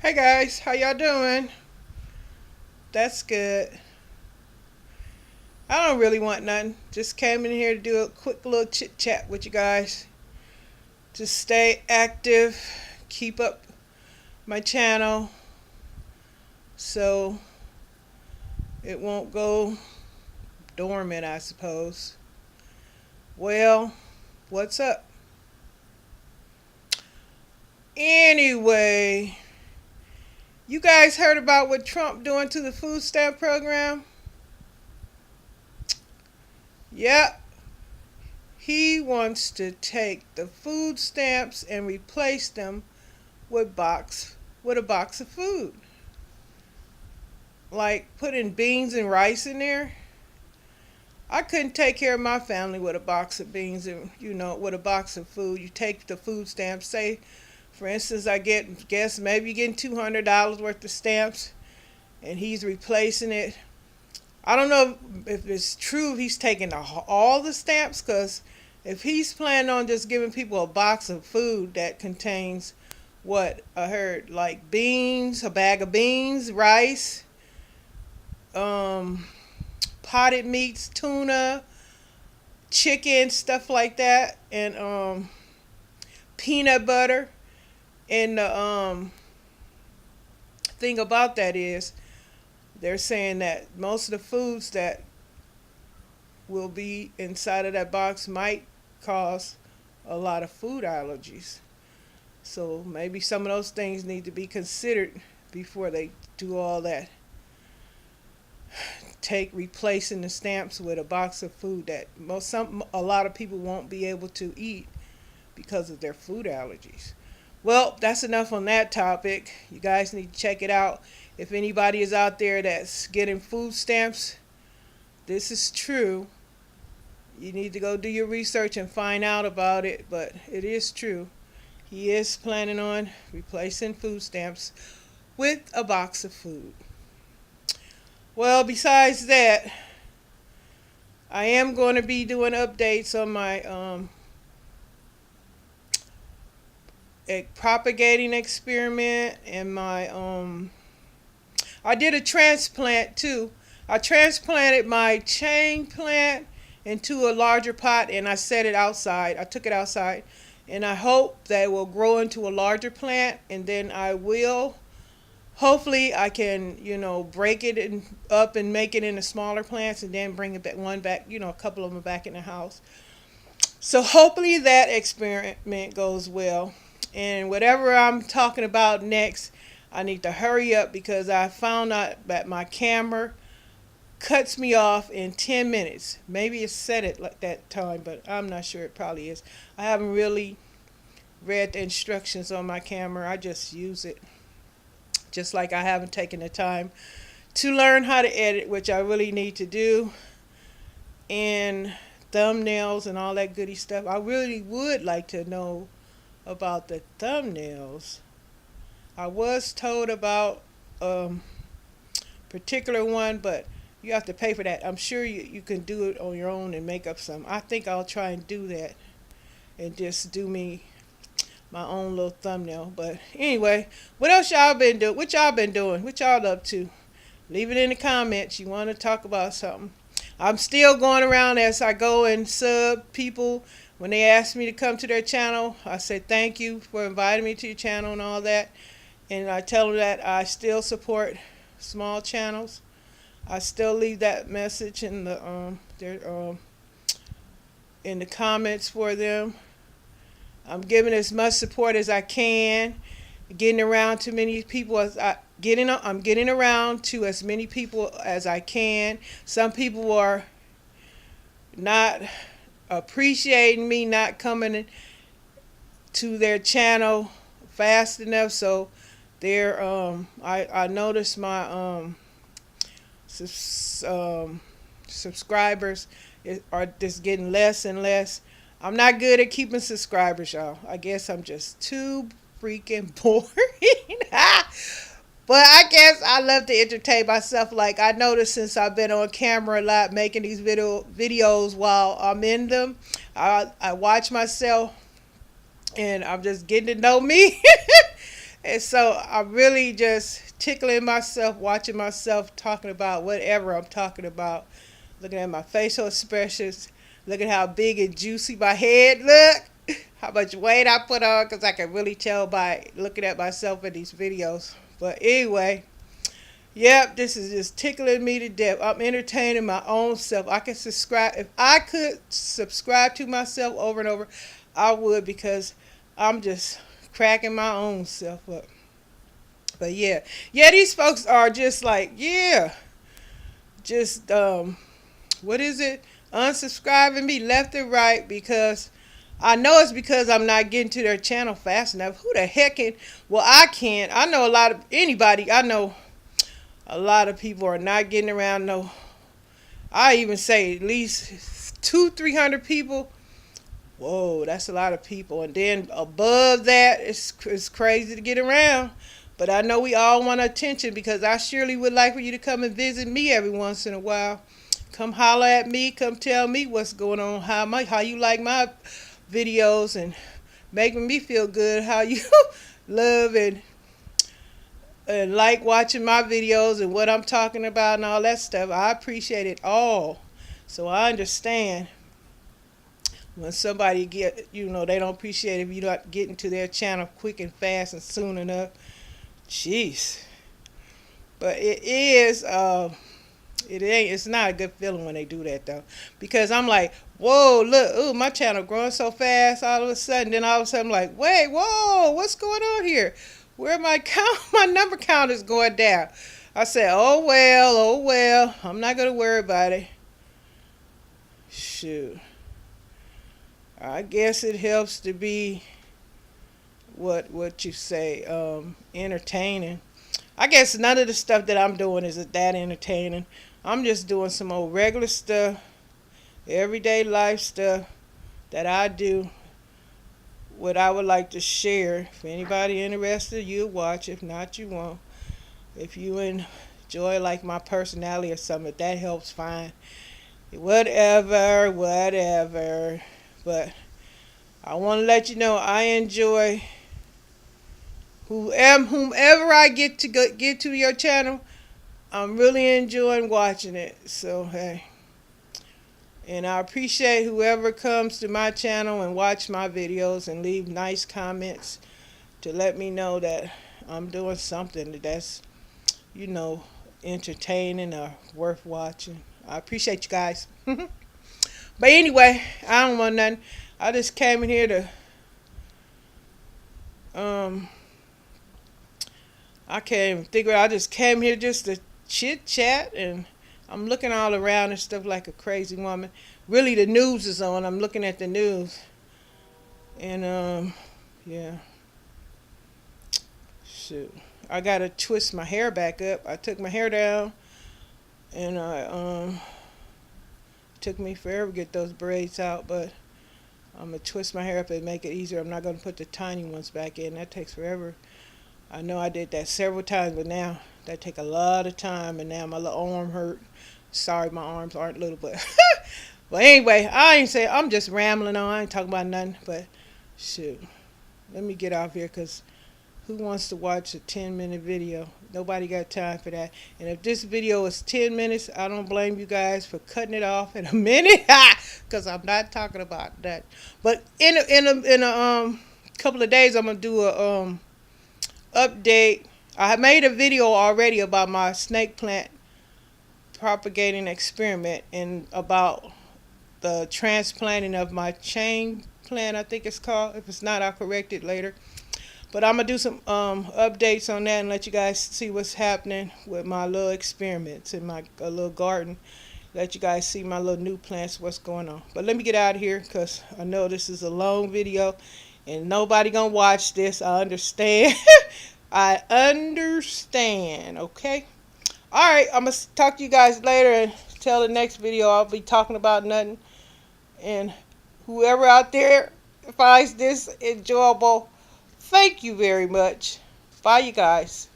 Hey guys, how y'all doing? That's good. I don't really want nothing. Just came in here to do a quick little chit chat with you guys. To stay active, keep up my channel so it won't go dormant, I suppose. Well, what's up? Anyway, you guys heard about what Trump doing to the food stamp program? Yep, he wants to take the food stamps and replace them with a box of food. Like putting beans and rice in there. I couldn't take care of my family with a box of beans and with a box of food. You take the food stamps. Say, for instance, guess maybe you're getting $200 worth of stamps, and he's replacing it. I don't know if it's true he's taking all the stamps, because if he's planning on just giving people a box of food that contains what I heard, like beans, a bag of beans, rice, um, potted meats, tuna, chicken, stuff like that, and peanut butter. And the thing about that is, they're saying that most of the foods that will be inside of that box might cause a lot of food allergies. So maybe some of those things need to be considered before they do all that. Take replacing the stamps with a box of food that a lot of people won't be able to eat because of their food allergies. Well, that's enough on that topic. You guys need to check it out. If anybody is out there that's getting food stamps, this is true. You need to go do your research and find out about it, but it is true. He is planning on replacing food stamps with a box of food. Well, besides that, I am going to be doing updates on my propagating experiment and my I did a transplant too. I transplanted my chain plant into a larger pot and I set it outside. I took it outside and I hope that it will grow into a larger plant, and then I will hopefully I can, break it up and make it into smaller plants, and then bring it back, a couple of them back in the house. So hopefully that experiment goes well. And whatever I'm talking about next, I need to hurry up because I found out that my camera cuts me off in 10 minutes. Maybe it's set it like that time, but I'm not sure. It probably is. I haven't really read the instructions on my camera. I just use it. Just like I haven't taken the time to learn how to edit, which I really need to do, and thumbnails and all that goody stuff. I really would like to know about the thumbnails. I was told about a particular one, but you have to pay for that. I'm sure you can do it on your own and make up some. I think I'll try and do that and just do me my own little thumbnail. But anyway, what else y'all been doing? What y'all been doing? What y'all up to? Leave it in the comments. You want to talk about something. I'm still going around as I go and sub people. When they ask me to come to their channel, I say thank you for inviting me to your channel and all that. And I tell them that I still support small channels. I still leave that message in the comments for them. I'm giving as much support as I can, getting around to many people I'm getting around to as many people as I can. Some people are not appreciating me not coming to their channel fast enough, so they're I noticed my subscribers are just getting less and less. I'm not good at keeping subscribers, y'all. I guess I'm just too freaking boring. But I guess I love to entertain myself. Like, I noticed since I've been on camera a lot making these videos while I'm in them, I watch myself and I'm just getting to know me. And so I really just tickling myself, watching myself, talking about whatever I'm talking about, looking at my facial expressions, looking how big and juicy my head look, how much weight I put on, because I can really tell by looking at myself in these videos. But anyway, yep, this is just tickling me to death. I'm entertaining my own self. I can subscribe. If I could subscribe to myself over and over, I would, because I'm just cracking my own self up. But yeah, yeah, these folks are just like, yeah, just what is it? Unsubscribing me left and right, because I know it's because I'm not getting to their channel fast enough. Who the heck can? Well, I can't. I know a lot of anybody. I know a lot of people are not getting around. No, I even say at least 300 people. Whoa, that's a lot of people. And then above that, it's crazy to get around. But I know we all want attention, because I surely would like for you to come and visit me every once in a while. Come holler at me. Come tell me what's going on. How you like my videos, and making me feel good. How you love and like watching my videos and what I'm talking about and all that stuff. I appreciate it all. So I understand when somebody they don't appreciate if you're not getting to their channel quick and fast and soon enough. Jeez. But it's not a good feeling when they do that, though, because I'm like, whoa, look, ooh, my channel growing so fast. All of a sudden, then all of a sudden, I'm like, wait, whoa, what's going on here? Where my count? My number count is going down. I said, oh well, I'm not gonna worry about it. Shoot, I guess it helps to be what you say, entertaining. I guess none of the stuff that I'm doing is that entertaining. I'm just doing some old regular stuff, everyday life stuff that I do, what I would like to share. If anybody interested, you'll watch. If not, you won't. If you enjoy like my personality or something, if that helps, fine. Whatever. But I want to let you know I enjoy whomever I get to your channel. I'm really enjoying watching it. So hey, and I appreciate whoever comes to my channel and watch my videos and leave nice comments to let me know that I'm doing something that's entertaining or worth watching. I appreciate you guys. But anyway, I don't want nothing. I just came in here to I can't even think of it. I just came here just to chit chat, and I'm looking all around and stuff like a crazy woman. Really, the news is on. I'm looking at the news, and yeah, shoot, I gotta twist my hair back up. I took my hair down, and I took me forever to get those braids out, but I'm gonna twist my hair up and make it easier. I'm not gonna put the tiny ones back in. That takes forever. I know I did that several times, but now that take a lot of time, and now my little arm hurt. Sorry, my arms aren't little, but but anyway, I'm just rambling on. I ain't talking about nothing, but shoot, let me get off here, because who wants to watch a 10-minute video? Nobody got time for that. And if this video is 10 minutes, I don't blame you guys for cutting it off in a minute, because I'm not talking about that. But in a couple of days, I'm gonna do a update. I made a video already about my snake plant propagating experiment, and about the transplanting of my chain plant, I think it's called. If it's not, I'll correct it later. But I'm gonna do some updates on that and let you guys see what's happening with my little experiments in my little garden. Let you guys see my little new plants, what's going on. But let me get out of here, because I know this is a long video and nobody gonna watch this. I understand. I understand, okay? Alright, I'm going to talk to you guys later, and till the next video I'll be talking about nothing. And whoever out there finds this enjoyable, thank you very much. Bye, you guys.